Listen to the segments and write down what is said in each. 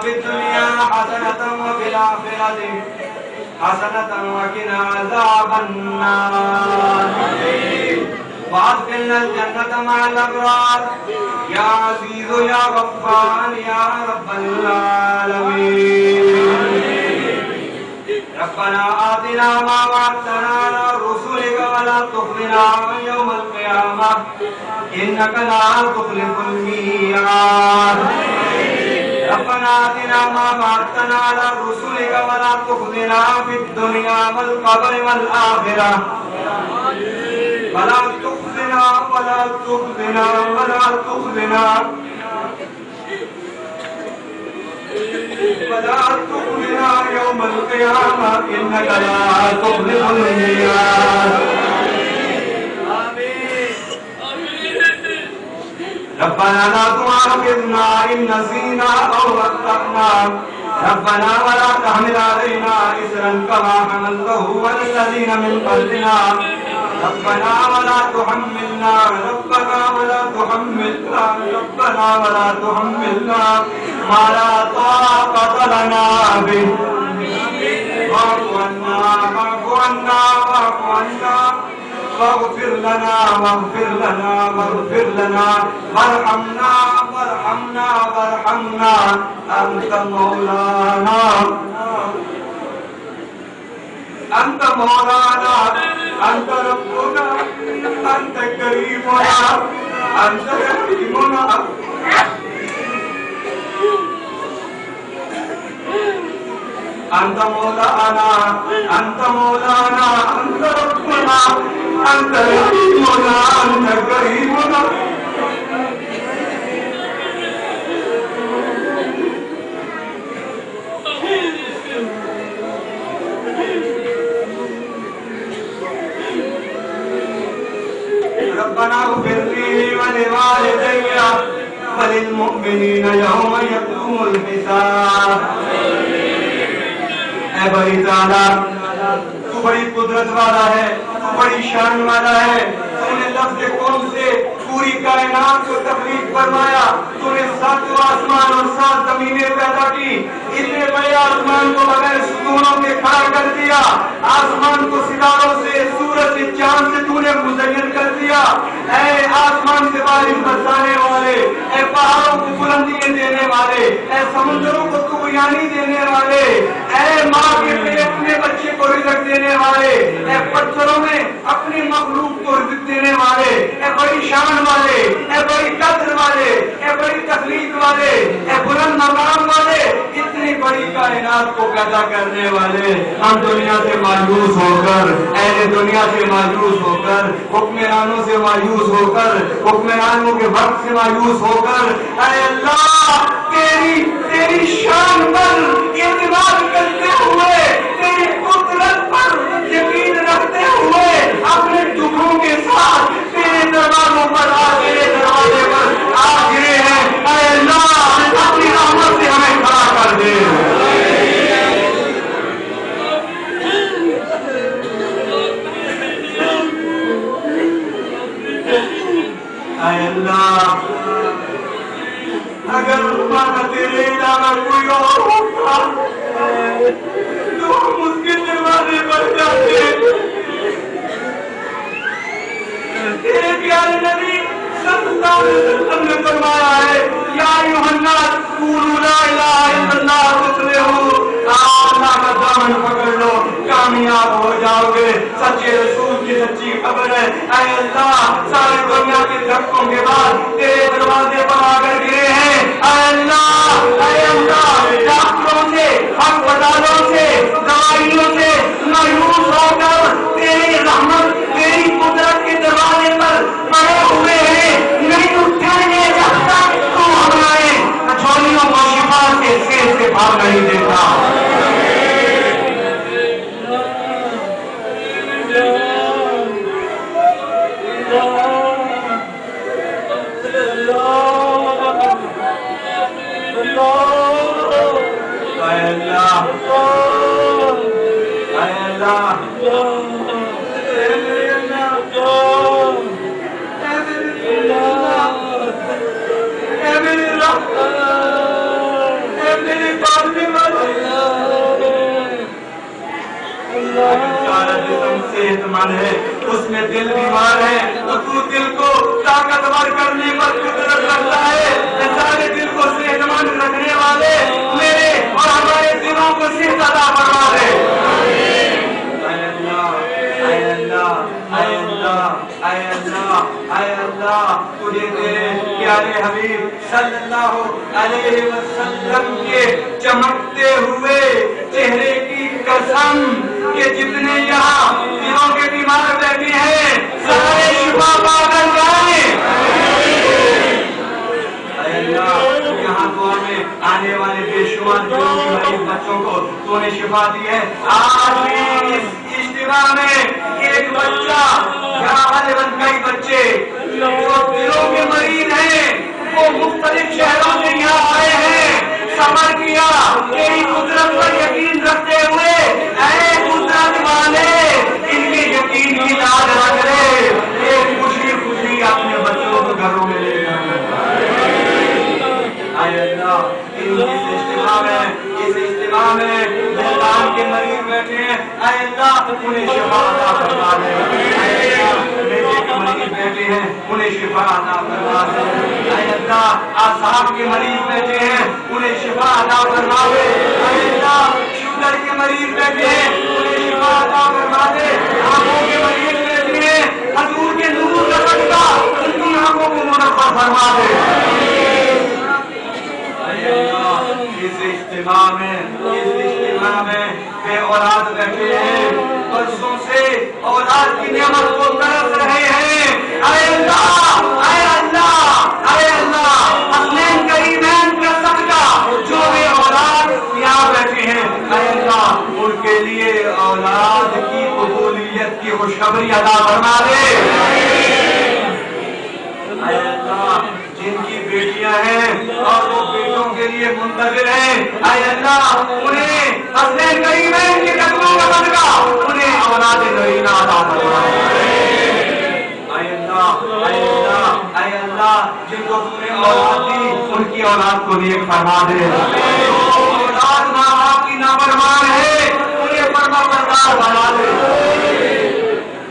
في الدنيا حسنة وفي الآخرة حسنة وقنا عذاب النار وادخلنا الجنة مع الأبرار يا عزيز يا غفار يا رب العالمين ربنا آتنا ما وعدتنا على رسلك ولا تخزنا يوم القيامة إنك لا تخلف الميعاد ربنا آتنا ما وعدتنا على رسلك ولا تخزنا في الدنيا والقبر والآخرة ولا تخزنا ولا تخزنا ولا تخزنا ولا تخزنا يوم القيامة إنك لا تخلف الميعاد ربنا لا تؤاخذنا إن نسينا أو أخطأنا ربنا ولا تحمل علينا إصرا كما حملته على الذين من قبلنا ربنا ولا تحملنا ربنا ولا تحملنا ربنا ولا تحملنا ما لا طاقة لنا به واعف عنا واعف عنا واعف عنا واغفر لنا واغفر لنا واغفر لنا وارحمنا وارحمنا وارحمنا أنت مولانا أنت مولانا أنت ربنا أنت كريمنا أنت رحيمنا أنت مولانا أنت مولانا أنت ربنا أنت رحيمنا أنت كريمنا ربنا اغفر لي ولوالدي وللمؤمنين يوم يقوم الحساب اے بڑی تعالیٰ تو بڑی قدرت والا ہے تو بڑی شان والا ہے تو نے لفظ قوم سے پوری کائنات کو تخلیق فرمایا تو نے 7 آسمان اور 7 زمینیں پیدا کی اتنے بڑے آسمان کو بغیر ستونوں کے کھڑا کر دیا آسمان کو ستاروں سے سورج سے چاند سے تو نے مزین کر دیا اے آسمان سے بارش برسانے والے اے پہاڑوں کو بلندیاں دینے والے اے سمندروں کو طغیانی دینے والے اے ماں کے پیٹ میں بچے کو رزق دینے والے اے پتھروں میں اپنی مخلوق کو رزق دینے والے اے بڑی شان والے اے بڑی قدر والے اے بڑی تخلیق والے اے بلند مقام والے اتنی بڑی کائنات کو پیدا کرنے والے ہم دنیا سے مایوس ہو کر اہل دنیا سے مایوس ہو کر حکمرانوں سے مایوس ہو کر حکمرانوں کے وقت سے مایوس ہو کر اے اللہ تیری شان پر اعتماد کرتے ہوئے تیری قدرت پر یقین رکھتے ہوئے اپنے دکھوں کے ساتھ تیرے دروازوں پر تیرے دروازے پر آ گرے ہیں اے اللہ اپنی رحمت سے ہمیں کھڑا کر دے اے اللہ اگر مانا تیرے علاوہ کوئی اور ہوتا تو ہم اس کے دروازے پر جاتے تیرے پیارے نبی صلی اللہ علیہ وسلم نے فرمایا ہے یا ایھا الناس قولوا لا الہ الا اللہ تفلحوا اللہ کا دامن پکڑ لو کامیاب ہو جاؤ گے سچے رسول کی سچی خبر ہے اے اللہ ساری دنیا کے دھکوں کے بعد تیرے دروازے پر آ کر گرے ہیں اے اللہ ڈاکٹروں سے ہسپتالوں سے دوائیوں سے مایوس ہو کر تیری رحمت تیری قدرت کے دروازے پر پڑے ہوئے ہیں نہیں اٹھیں گے جب تک تو ہمارے چھولیوں کو شفا کے سیر سے بھاگ نہیں دیتا اللہ صحت مند ہے، اس میں دل بیمار ہے تو تو دل کو طاقتور کرنے پر قدرت رکھتا ہے۔ سارے دل کو صحت مند رکھنے والے میرے اور ہمارے دلوں کو صحت عطا فرما دے۔ اے اللہ، اے اللہ، اے اللہ، اے اللہ، تجھے تیرے پیارے حبیب صلی اللہ علیہ وسلم کے چمکتے ہوئے چہرے کی قسم کہ جتنے یہاں دلوں کے بیمار بیٹھے ہیں سارے شفا پا کر جائیں۔ اے اللہ، یہاں تو ہمیں آنے والے بے شمار غریب بچوں کو تو نے شفا دی ہے۔ آج بھی اس اجتماع میں ایک بچہ یا غالباً کئی بچے جو دلوں کے مریض ہیں وہ مختلف شہروں سے یہاں آئے ہیں، سفر کیا تیری قدرت پر یقین رکھتے ہوئے۔ اے قدرت والے ان کے یقین کی لاج رکھ لے، ایک خوشی خوشی اپنے بچوں کو گھروں میں لے جائیں۔ اے اللہ، اس اجتماع میں دلان کے مریض بیٹھے ہیں، اے اللہ انہیں شفا عطا فرما دے۔ اے اللہ، بیٹے کے مریض بیٹھے ہیں انہیں شفا عطا فرما دے۔ اے اللہ، اعصاب کے مریض بیٹھے ہیں انہیں شفا عطا فرما دے۔ اے اللہ، شوگر کے مریض بیٹھے ہیں انہیں شفا عطا فرما دے۔ آنکھوں کے مریض بیٹھے ہیں حضور کے نور کا صدقہ ان کی آنکھوں کو منور فرما دے۔ اس اجتماع میں بے اولاد بیٹھے ہیں، برسوں سے اولاد کی نعمت کو ترس رہے ہیں۔ اے اللہ، اے اللہ، اے اللہ، حسنین کریمین کا صدقہ جو بے اولاد یہاں بیٹھے ہیں، اے اللہ ان کے لیے اولاد کی قبولیت کی خوشخبری عطا فرما دے۔ اے اللہ، جن کی بیٹیاں ہیں اور وہ بیٹوں کے لیے منتظر ہیں، اے اللہ انہیں حسنین کریمین کے قدموں کا صدقہ انہیں اولاد نرینہ عطا فرما دے۔ اے اللہ، اے اللہ، اے اللہ، جن کو تم نے اولاد دی ان کی اولاد کو نیک فرما دے۔ اولاد ماں باپ کی نافرمان ہے انہیں فرما بردار بنا دے۔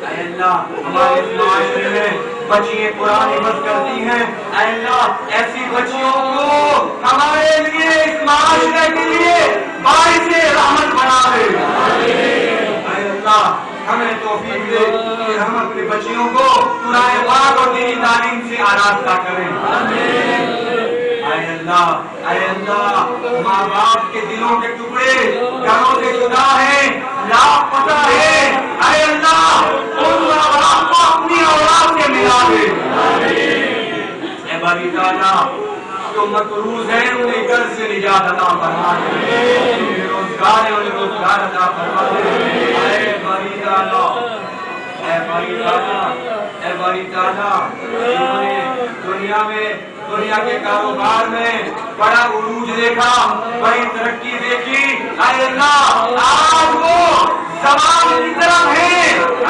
اے اللہ، ہمارے اس معاشرے میں بچیاں قرآن حفظ کرتی ہیں، اے اللہ ایسی بچیوں کو ہمارے لیے اس معاشرے کے لیے باعث رحمت بنا دے۔ اے اللہ ہمیں توفیق دے کہ ہم اپنی بچیوں کو قرآن پاک اور دینی تعلیم سے آراستہ کریں۔ اے اللہ، اے اللہ، ماں باپ کے دلوں کے ٹکڑے گھروں سے جدا ہیں، لاپتہ ہیں، اے اللہ ان ماں باپ کو اپنی اولاد سے ملا دے۔ اے باری تعالیٰ جو مقروض ہیں انہیں گھر سے نجات عطا فرما دے، بے روزگار ہیں انہیں روزگار عطا فرما دے۔ اے باری تعالیٰ، اے باری تعالیٰ، اے باری تعالیٰ، جنہوں نے دنیا کے کاروبار میں بڑا عروج دیکھا، بڑی ترقی دیکھی، اے اللہ آج وہ زوال کی طرف ہے،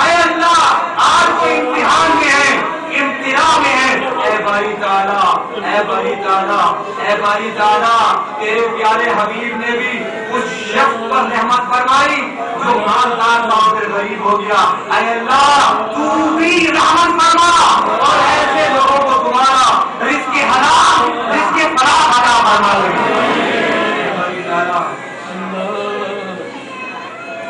اے اللہ آج وہ امتحان میں ہے، امتحان میں ہے۔ اے باری تعالیٰ، اے باری تعالیٰ، اے باری تعالیٰ، تیرے پیارے حبیب نے بھی اس شخص پر رحمت فرمائی جو مالدار تھا پھر غریب ہو گیا۔ اے اللہ تو بھی رحمت فرما اور ایسے لوگوں کو تمہارا رزق حلال رزق فراخ عطا فرما دے۔ اے باری تعالیٰ،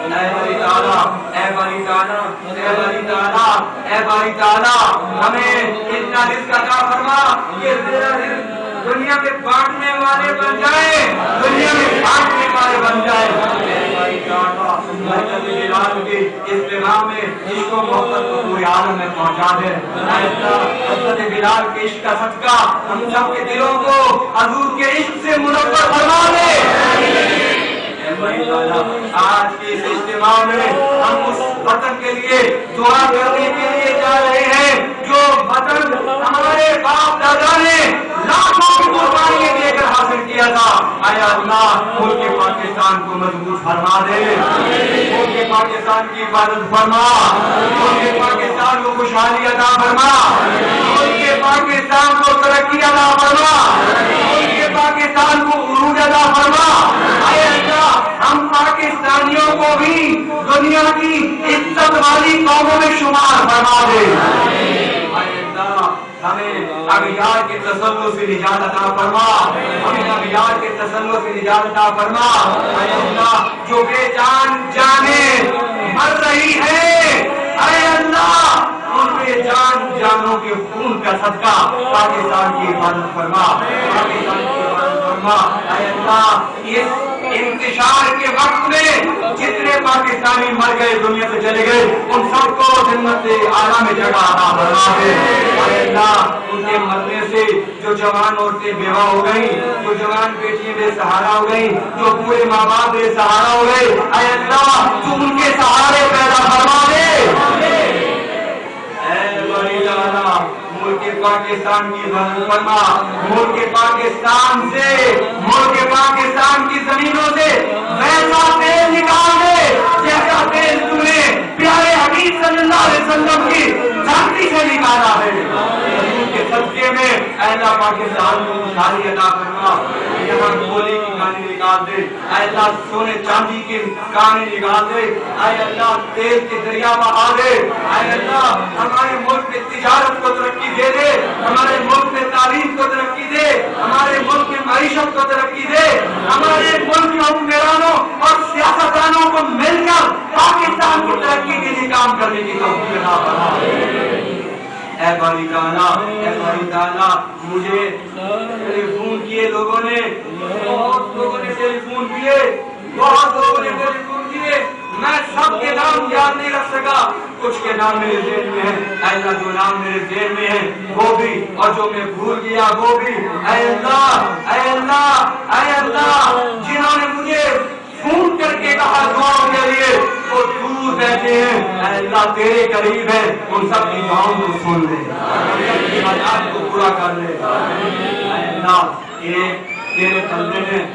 اے باری تعالیٰ، اے باری تعالیٰ، اے باری تعالیٰ، اے باری تعالیٰ، ہمیں اتنا رزق عطا فرما کہ تیرا رزق دنیا میں بانٹنے والے بن جائے، دنیا میں بانٹنے والے بن جائے۔ اے باری تعالیٰ، مرکز جلال کے اجتماع میں عشق و محبت کو پورے عالم میں پہنچا دے۔ اے اللہ حضرت بلال کے عشق کا صدقہ ہم سب کے دلوں کو حضور کے عشق سے منور فرما دے۔ آج کے اس اجتماع میں ہم اس وطن کے لیے دعا کرنے کے لیے جا رہے ہیں جو وطن ہمارے باپ دادا نے لاکھوں کی قربانیاں دے کر حاصل کیا تھا۔ اے اللہ ملک پاکستان کو مضبوط فرما دے، ملک پاکستان کی حفاظت فرما، ملک پاکستان کو خوشحالی عطا فرما، ملک پاکستان کو ترقی عطا فرما، ملک پاکستان کو عروج عطا فرما۔ اے اللہ ہم پاکستانیوں کو بھی دنیا کی عزت والی قوموں میں شمار فرما دے. اے اللہ ہمیں اغیار کے تسلط سے نجات عطا فرما, ہمیں اغیار کے تسلط سے نجات عطا فرما. اے اللہ جو بے جان جانیں مر رہی ہے, اے اللہ ان بے جان جانوں کے خون کا صدقہ پاکستان کی حفاظت فرما, پاکستان کی حفاظت فرما. اے اللہ اس انتشار کے وقت میں جتنے پاکستانی مر گئے, دنیا سے چلے گئے, ان سب کو جنت اعلیٰ میں جگہ عطا فرما دے. اے اللہ ان کے مرنے سے جو جوان عورتیں بیوہ ہو گئی, جو جوان بیٹیاں بے سہارا ہو گئی, جو پورے ماں باپ بے سہارا ہو گئے, اے اللہ تو ان کے سہارے پیدا فرما دے. اے بڑی تعالیٰ ملک پاکستان کی حفاظت فرما, ملک پاکستان سے, ملک پاکستان کی زمینوں سے ویسا تیل نکال دے جیسا تیل تو نے پیارے حبیب صلی اللہ علیہ وسلم کی دھرتی سے نکالا ہے. ان کے صدقے میں اے اللہ پاکستان کو خوشحالی عطا فرما, یہاں گولی کی کہانی نکال دے, اے اللہ سونے چاندی کی کہانی نکال دے, اے اللہ تیل کے دریا بہا دے, اے اللہ ہمارے ملک میں تجارت کو ترقی دے دے, ہمارے ملک میں تعلیم کو ترقی دے, ہمارے ملک میں معیشت کو ترقی دے, ہمارے ملک میں حکمرانوں اور سیاستدانوں کو مل کر پاکستان کی ترقی کے لیے کام کرنے کی توفیق عطا فرما. اے باری تعالیٰ, اے باری تعالیٰ مجھے ٹیلی فون کیے لوگوں نے, بہت لوگوں نے ٹیلی فون کیے, بہت لوگوں نے ٹیلی فون کیے, میں سب کے نام یاد نہیں رکھ سکا, کچھ کے نام میرے ذہن میں ہیں. اے اللہ جو نام میرے ذہن میں ہیں وہ بھی, اور جو میں بھول گیا وہ بھی. اے اللہ, اے اللہ, اے اللہ جنہوں نے مجھے فون کر کے کہا دعاؤں کے لیے وہ دور بیٹھے ہیں, اے اللہ تیرے قریب ہے, ان سب کی دعاؤں کو سن لے, ان سب کی حاجات کو پورا کر لے. اے اللہ یہ تیرے بندے نے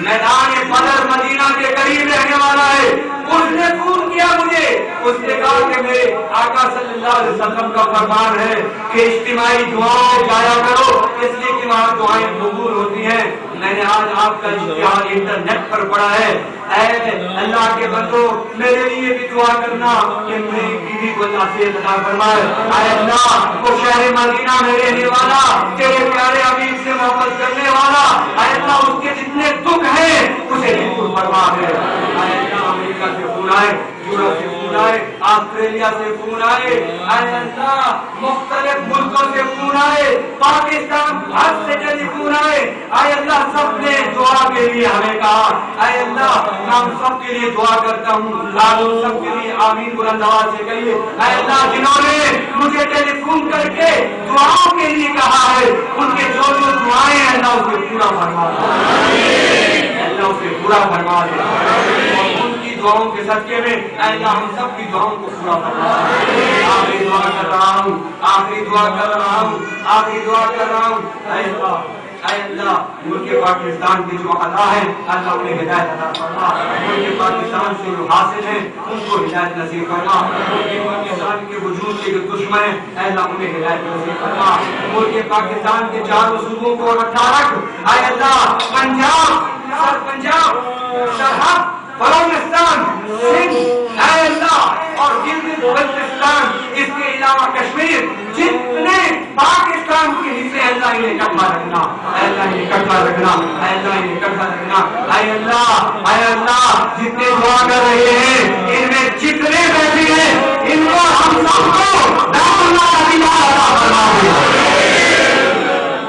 میدان بدر مدینہ کے قریب رہنے والا ہے, اس نے فون کیا مجھے, اس نے کہا کہ میرے آقا صلی اللہ علیہ وسلم کا فرمان ہے کہ اجتماعی دعاؤں میں جایا کرو, اس لیے کہ وہاں دعائیں قبول ہوتی ہیں. میں نے آج آپ کا اشتہار انٹرنیٹ پر پڑھا ہے. اے اللہ کے بندو میرے لیے بھی دعا کرنا کہ میری بیوی کو نصیحت عطا فرمائے. اے اللہ وہ شہر مدینہ میں رہنے والا, تیرے پیارے حبیب سے محبت کرنے والا, اے اللہ اس کے جتنے دکھ ہیں اسے دور فرما دے. اے اللہ امریکہ سے فون آئے, یورپ سے فون آئے, آسٹریلیا سے فون آئے, اے اللہ مختلف ملکوں سے فون آئے, پاکستان بھر سے ٹیلی فون آئے. اے اللہ سب نے دعا کے لیے ہمیں کہا. اے اللہ میں سب کے لیے دعا کرتا ہوں, آپ سب کے لیے آمین بلند آواز سے کہیے. اے اللہ جنہوں نے مجھے ٹیلی فون کر کے دعاؤں کے لیے کہا ہے, ان کے جو جو دعائیں ہیں اللہ اسے پورا فرما دے, اللہ اسے پورا فرما دے. اور ان کی دعاؤں کے صدقے میں اے اللہ ہم سب کی دعاؤں کو پورا فرما دے. آخری دعا کر رہا ہوں, آخری دعا کر رہا ہوں, آخری دعا کر رہا ہوں. اے اللہ, اے اللہ ملک پاکستان کی جو اعلیٰ ہے اللہ انہیں ہدایت عطا فرما. ملک پاکستان سے جو حاصل ہیں ان کو ہدایت نصیب فرما. ملک پاکستان کے وجود کے جو دشمن ہیں اے اللہ انہیں ہدایت نصیب فرما. ملک پاکستان کے چاروں صوبوں کو رکھا رکھ. اے اللہ پنجاب, سر پنجاب, سرحد, بلوچستان, سندھ, اے اللہ اور گلگت بلتستان, اس کے علاوہ کشمیر, جتنے پاکستان کے حصے اللہ انہیں اکٹھا رکھنا, اے اللہ انہیں اکٹھا رکھنا, اے اللہ انہیں اکٹھا رکھنا. اے اللہ, اے اللہ جتنے دعا کر رہے ہیں ان میں جتنے بیٹھے ہیں ان کو ہم سب کو بیت اللہ کا دیدار عطا فرما دے,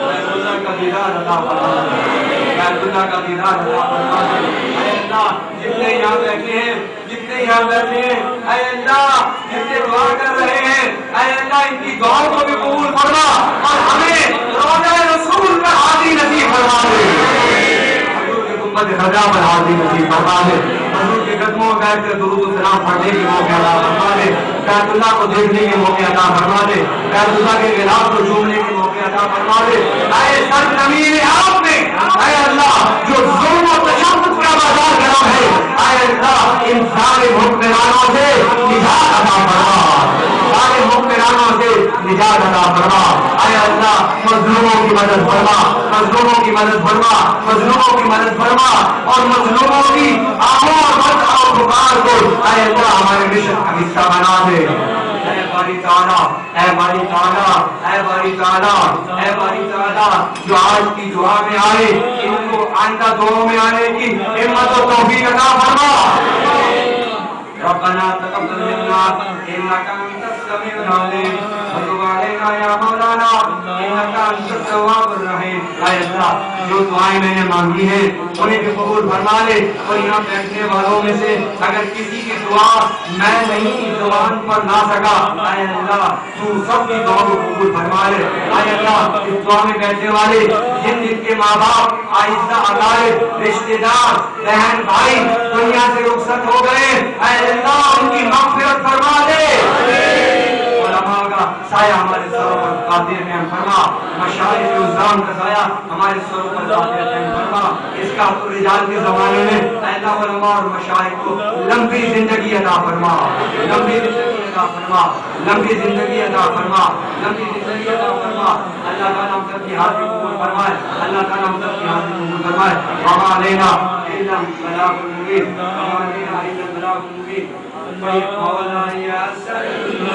بیت اللہ کا دیدار عطا فرما دے, بیت اللہ کا دیدار عطا فرما دے. اے اللہ جتنے یہاں بیٹھے ہیں, جتنے یہاں بیٹھے ہیں, اے اللہ جتنے دعا کر رہے ہیں, اے اللہ ان کی دعاؤں کو بھی قبول فرما اور ہمیں روضہ رسول کا حاضری نصیب فرما دے. حضور کے گنبد خزا پر حاضری نصیب فرما دے. حضور کے قدموں میں بیٹھ کر درود و سلام پڑھنے کے موقع عطا فرما دے. بیت اللہ کو دیکھنے کے موقع عطا فرما دے. بیت اللہ کے غلاف کو چومنے کے موقع عطا فرما دے. اے سرزمین آپ میں اے اللہ جو ظلم و تشدد کا بازار گرم ہے, اے اللہ ان سارے حکمرانوں سے نجات عطا فرما, سارے حکمرانوں سے نجات عطا فرما. اے اللہ مظلوموں کی مدد فرما، مظلوموں کی مدد فرما، مظلوموں کی مدد فرما، اور مظلوموں کی آہوں اور بد اور پکار کو اے اللہ ہمارے مشن کا حصہ بنا دے۔ اے باری تعالیٰ، اے باری تعالیٰ، اے باری تعالیٰ، اے باری تعالیٰ، جو آج کی دعا میں آئے ان کو آئندہ دعاؤں میں آنے کی ہمت و توفیق عطا فرما۔ ربنا تقبل منا انك انت السميع العليم وتب علينا يا مولانا انك انت التواب الرحيم۔ اے اللہ جو دعائیں میں نے مانگی ہیں انہیں بھی قبول فرما لے، اور یہاں بیٹھنے والوں میں سے اگر کسی کی دعا میں نہیں زبان پر لا سکا، اے اللہ تو سب کی دعا کو قبول فرما لے۔ اے اللہ اس دعا میں بیٹھنے والے جن جن کے ماں باپ، آہستہ اقارب، رشتے دار، بہن بھائی دنیا سے رخصت ہو گئے، اے اللہ ان کی مغفرت فرما دے۔ علماء کا سایہ ہمارے سروں پر قادر رحم فرما، مشائخ عظام کا سایہ ہمارے سروں پر قادر رحم فرما۔ اس کا رجال کے زمانے میں اے اللہ علماء اور مشائخ کو لمبی زندگی عطا فرما، لمبی زندگی عطا فرما، لمبی زندگی عطا فرما، لمبی زندگی عطا فرما۔ اللہ تعالیٰ ہم سب کی حاضری قبول فرمائے، اللہ تعالیٰ ہم سب کی حاضری قبول فرمائے۔ وما علینا الا البلاغ المبین، وما علینا الا البلاغ المبین۔ مولا یا سلم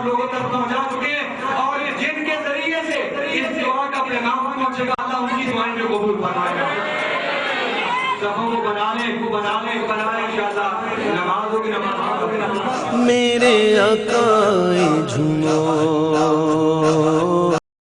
آپ لوگوں تک پہنچا چکے ہیں، اور یہ جن کے ذریعے سے اس دعا کا پیغام پہنچے گا، اللہ ان کی دعائیں میں قبول فرمائے گا۔ صفوں کو بنا لیں انشاءاللہ، نماز ہوگی نماز۔ میرے آقا جھومو